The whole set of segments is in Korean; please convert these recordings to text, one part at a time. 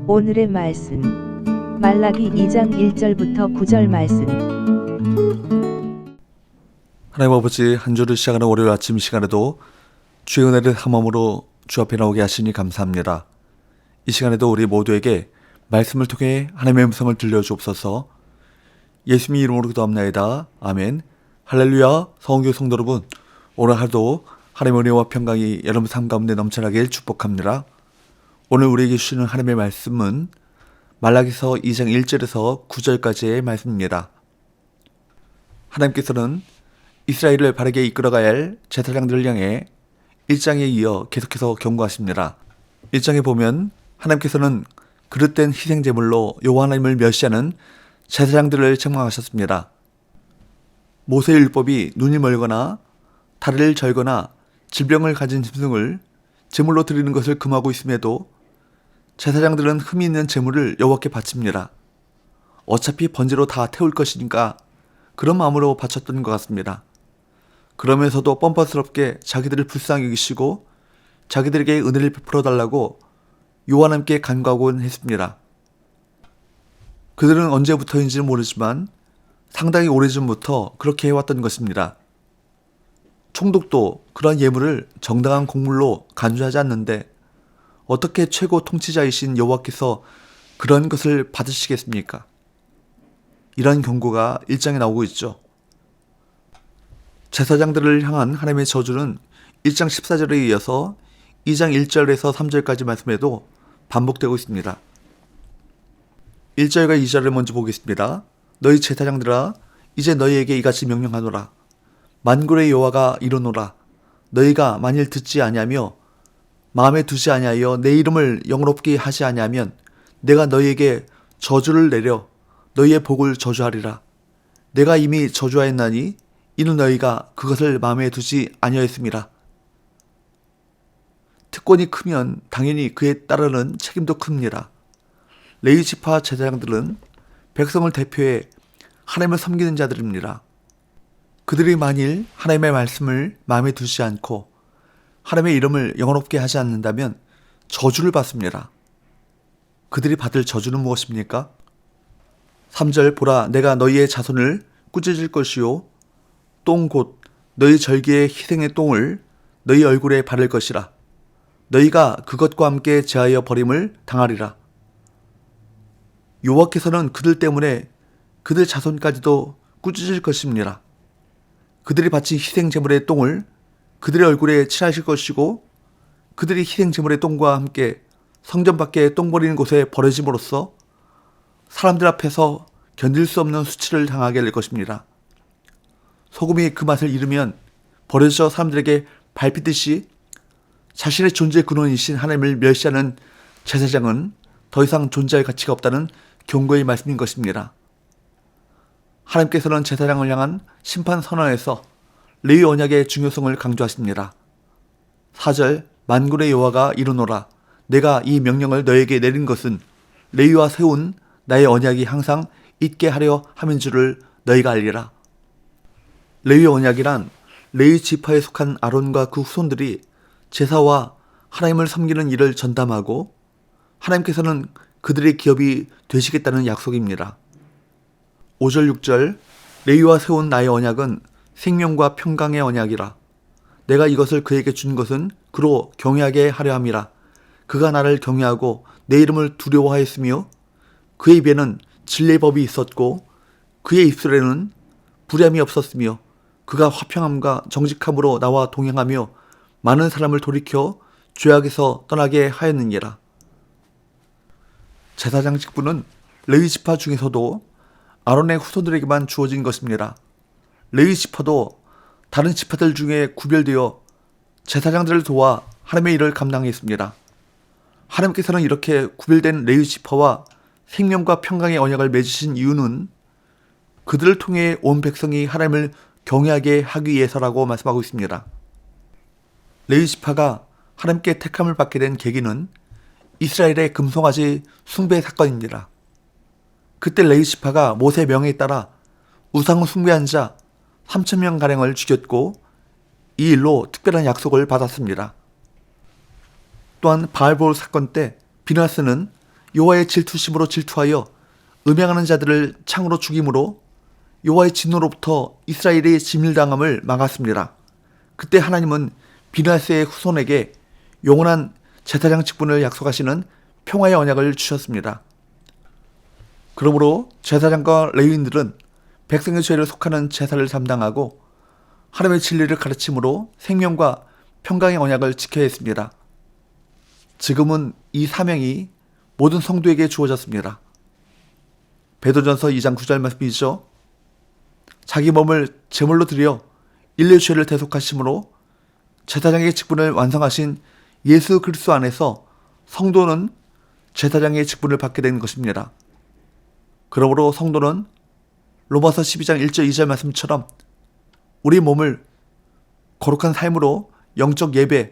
오늘의 말씀 말라기 2장 1절부터 9절 말씀. 하나님 아버지, 한 주를 시작하는 월요일 아침 시간에도 주의 은혜를 함함으로 주 앞에 나오게 하시니 감사합니다. 이 시간에도 우리 모두에게 말씀을 통해 하나님의 음성을 들려주옵소서. 예수님의 이름으로 기도합나이다. 아멘. 할렐루야. 성교 성도 여러분, 오늘 하루도 하나님의 은혜와 평강이 여러분 삶 가운데 넘쳐나길 축복합니다. 오늘 우리에게 주시는 하나님의 말씀은 말라기서 2장 1절에서 9절까지의 말씀입니다. 하나님께서는 이스라엘을 바르게 이끌어가야 할 제사장들을 향해 1장에 이어 계속해서 경고하십니다. 1장에 보면 하나님께서는 그릇된 희생제물로 여호와 하나님을 멸시하는 제사장들을 책망하셨습니다. 모세의 율법이 눈이 멀거나 다리를 절거나 질병을 가진 짐승을 제물로 드리는 것을 금하고 있음에도 제사장들은 흠이 있는 제물을 여호와께 바칩니다. 어차피 번제로 다 태울 것이니까 그런 마음으로 바쳤던 것 같습니다. 그러면서도 뻔뻔스럽게 자기들을 불쌍히 여기시고 자기들에게 은혜를 베풀어 달라고 여호와 하나님께 간구하곤 했습니다. 그들은 언제부터인지는 모르지만 상당히 오래전부터 그렇게 해왔던 것입니다. 총독도 그러한 예물을 정당한 곡물로 간주하지 않는데 어떻게 최고 통치자이신 여호와께서 그런 것을 받으시겠습니까? 이런 경고가 1장에 나오고 있죠. 제사장들을 향한 하나님의 저주는 1장 14절에 이어서 2장 1절에서 3절까지 말씀에도 반복되고 있습니다. 1절과 2절을 먼저 보겠습니다. 너희 제사장들아, 이제 너희에게 이같이 명령하노라. 만군의 여호와가 이르노라. 너희가 만일 듣지 아니하며 마음에 두지 아니하여 내 이름을 영화롭게 하지 아니하면 내가 너희에게 저주를 내려 너희의 복을 저주하리라. 내가 이미 저주하였나니 이는 너희가 그것을 마음에 두지 아니하였음이라. 특권이 크면 당연히 그에 따르는 책임도 큽니다. 레위 지파 제사장들은 백성을 대표해 하나님을 섬기는 자들입니다. 그들이 만일 하나님의 말씀을 마음에 두지 않고 하나님의 이름을 영화롭게 하지 않는다면 저주를 받습니다. 그들이 받을 저주는 무엇입니까? 3절 보라, 내가 너희의 자손을 꾸짖을 것이요 똥 곧 너희 절기의 희생의 똥을 너희 얼굴에 바를 것이라. 너희가 그것과 함께 제하여 버림을 당하리라. 여호와께서는 그들 때문에 그들 자손까지도 꾸짖을 것입니다. 그들이 바친 희생제물의 똥을 그들의 얼굴에 칠하실 것이고 그들이 희생제물의 똥과 함께 성전 밖에 똥 버리는 곳에 버려짐으로써 사람들 앞에서 견딜 수 없는 수치를 당하게 될 것입니다. 소금이 그 맛을 잃으면 버려져 사람들에게 밟히듯이 자신의 존재 근원이신 하나님을 멸시하는 제사장은 더 이상 존재할 가치가 없다는 경고의 말씀인 것입니다. 하나님께서는 제사장을 향한 심판 선언에서 레위 언약의 중요성을 강조하십니다. 4절 만군의 여호와가 이르노라. 내가 이 명령을 너에게 내린 것은 레위와 세운 나의 언약이 항상 있게 하려 함인 줄을 너희가 알리라. 레위 언약이란 레위 지파에 속한 아론과 그 후손들이 제사와 하나님을 섬기는 일을 전담하고 하나님께서는 그들의 기업이 되시겠다는 약속입니다. 5절 6절 레위와 세운 나의 언약은 생명과 평강의 언약이라. 내가 이것을 그에게 준 것은 그로 경외하게 하려 함이라. 그가 나를 경외하고 내 이름을 두려워하였으며 그의 입에는 진리의 법이 있었고 그의 입술에는 불의함이 없었으며 그가 화평함과 정직함으로 나와 동행하며 많은 사람을 돌이켜 죄악에서 떠나게 하였느니라. 제사장 직분은 레위 지파 중에서도 아론의 후손들에게만 주어진 것입니다. 레위 지파도 다른 지파들 중에 구별되어 제사장들을 도와 하나님의 일을 감당했습니다. 하나님께서는 이렇게 구별된 레위 지파와 생명과 평강의 언약을 맺으신 이유는 그들을 통해 온 백성이 하나님을 경외하게 하기 위해서라고 말씀하고 있습니다. 레위 지파가 하나님께 택함을 받게 된 계기는 이스라엘의 금송아지 숭배 사건입니다. 그때 레위 지파가 모세 명에 따라 우상 숭배한 자 3,000명가량을 죽였고 이 일로 특별한 약속을 받았습니다. 또한 바알볼 사건 때 비나스는 여호와의 질투심으로 질투하여 음행하는 자들을 창으로 죽임으로 여호와의 진노로부터 이스라엘이 진멸당함을 막았습니다. 그때 하나님은 비나스의 후손에게 영원한 제사장 직분을 약속하시는 평화의 언약을 주셨습니다. 그러므로 제사장과 레위인들은 백성의 죄를 속하는 제사를 담당하고 하나님의 진리를 가르침으로 생명과 평강의 언약을 지켜야 했습니다. 지금은 이 사명이 모든 성도에게 주어졌습니다. 베드로전서 2장 9절 말씀이죠. 자기 몸을 제물로 드려 인류의 죄를 대속하심으로 제사장의 직분을 완성하신 예수 그리스도 안에서 성도는 제사장의 직분을 받게 된 것입니다. 그러므로 성도는 로마서 12장 1절 2절 말씀처럼 우리 몸을 거룩한 삶으로 영적 예배,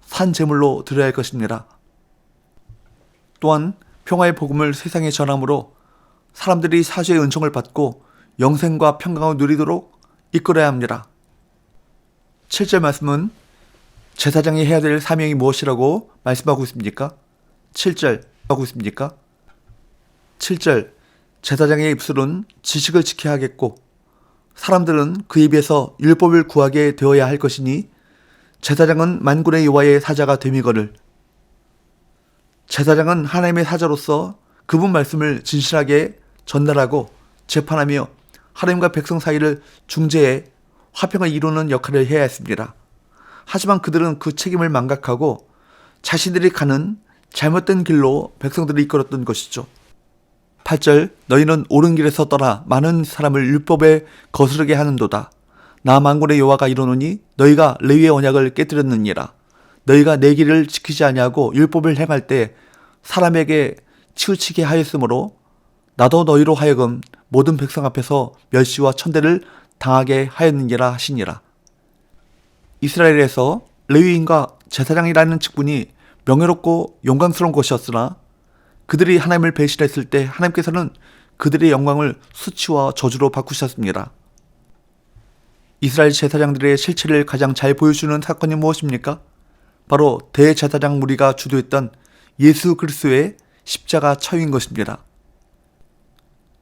산 제물로 드려야 할 것입니다. 또한 평화의 복음을 세상에 전함으로 사람들이 사죄의 은총을 받고 영생과 평강을 누리도록 이끌어야 합니다. 7절 말씀은 제사장이 해야 될 사명이 무엇이라고 말씀하고 있습니까? 7절 하고 있습니까? 7절 제사장의 입술은 지식을 지켜야 하겠고 사람들은 그 입에서 율법을 구하게 되어야 할 것이니 제사장은 만군의 여호와의 사자가 됨이거늘. 제사장은 하나님의 사자로서 그분 말씀을 진실하게 전달하고 재판하며 하나님과 백성 사이를 중재해 화평을 이루는 역할을 해야 했습니다. 하지만 그들은 그 책임을 망각하고 자신들이 가는 잘못된 길로 백성들을 이끌었던 것이죠. 8절 너희는 옳은 길에서 떠나 많은 사람을 율법에 거스르게 하는도다. 나 만군의 여호와가 이르노니 너희가 레위의 언약을 깨뜨렸느니라. 너희가 내 길을 지키지 아니하고 율법을 행할 때 사람에게 치우치게 하였으므로 나도 너희로 하여금 모든 백성 앞에서 멸시와 천대를 당하게 하였느니라 하시니라. 이스라엘에서 레위인과 제사장이라는 직분이 명예롭고 영광스러운 것이었으나 그들이 하나님을 배신했을 때 하나님께서는 그들의 영광을 수치와 저주로 바꾸셨습니다. 이스라엘 제사장들의 실체를 가장 잘 보여주는 사건이 무엇입니까? 바로 대제사장 무리가 주도했던 예수 그리스도의 십자가 처형인 것입니다.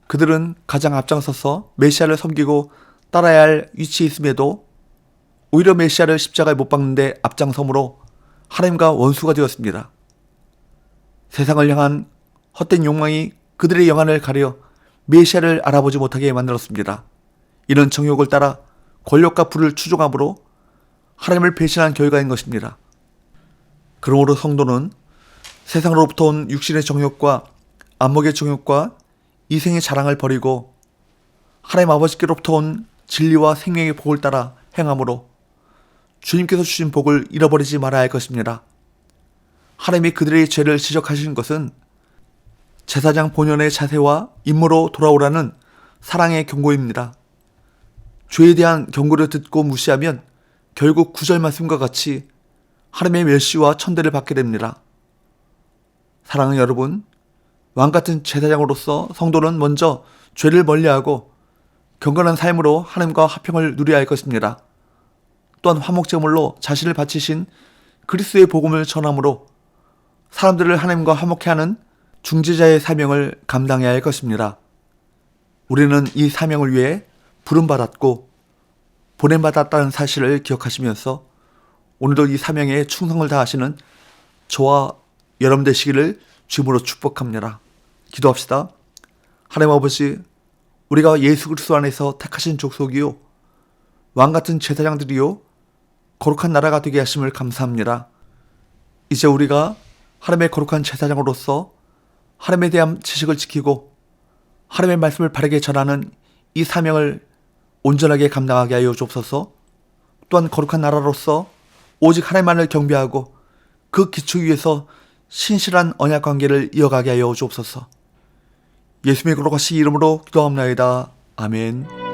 그들은 가장 앞장서서 메시아를 섬기고 따라야 할 위치에 있음에도 오히려 메시아를 십자가에 못 박는데 앞장섬으로 하나님과 원수가 되었습니다. 세상을 향한 헛된 욕망이 그들의 영안을 가려 메시아를 알아보지 못하게 만들었습니다. 이런 정욕을 따라 권력과 부를 추종함으로 하나님을 배신한 결과인 것입니다. 그러므로 성도는 세상으로부터 온 육신의 정욕과 안목의 정욕과 이생의 자랑을 버리고 하나님 아버지께로부터 온 진리와 생명의 복을 따라 행함으로 주님께서 주신 복을 잃어버리지 말아야 할 것입니다. 하나님이 그들의 죄를 지적하신 것은 제사장 본연의 자세와 임무로 돌아오라는 사랑의 경고입니다. 죄에 대한 경고를 듣고 무시하면 결국 9절 말씀과 같이 하나님의 멸시와 천대를 받게 됩니다. 사랑하는 여러분, 왕같은 제사장으로서 성도는 먼저 죄를 멀리하고 경건한 삶으로 하나님과 화평을 누려야 할 것입니다. 또한 화목제물로 자신을 바치신 그리스도의 복음을 전함으로 사람들을 하나님과 화목케 하는 중재자의 사명을 감당해야 할 것입니다. 우리는 이 사명을 위해 부름받았고 보냄받았다는 사실을 기억하시면서 오늘도 이 사명에 충성을 다하시는 저와 여러분 되시기를 주님으로 축복합니다. 기도합시다. 하나님 아버지, 우리가 예수 그리스도 안에서 택하신 족속이요 왕같은 제사장들이요 거룩한 나라가 되게 하심을 감사합니다. 이제 우리가 하나님의 거룩한 제사장으로서 하나님에 대한 지식을 지키고 하나님의 말씀을 바르게 전하는 이 사명을 온전하게 감당하게 하여 주옵소서. 또한 거룩한 나라로서 오직 하나님만을 경배하고 그 기초 위에서 신실한 언약 관계를 이어가게 하여 주옵소서. 예수님의 거룩하신 이름으로 기도합나이다. 아멘.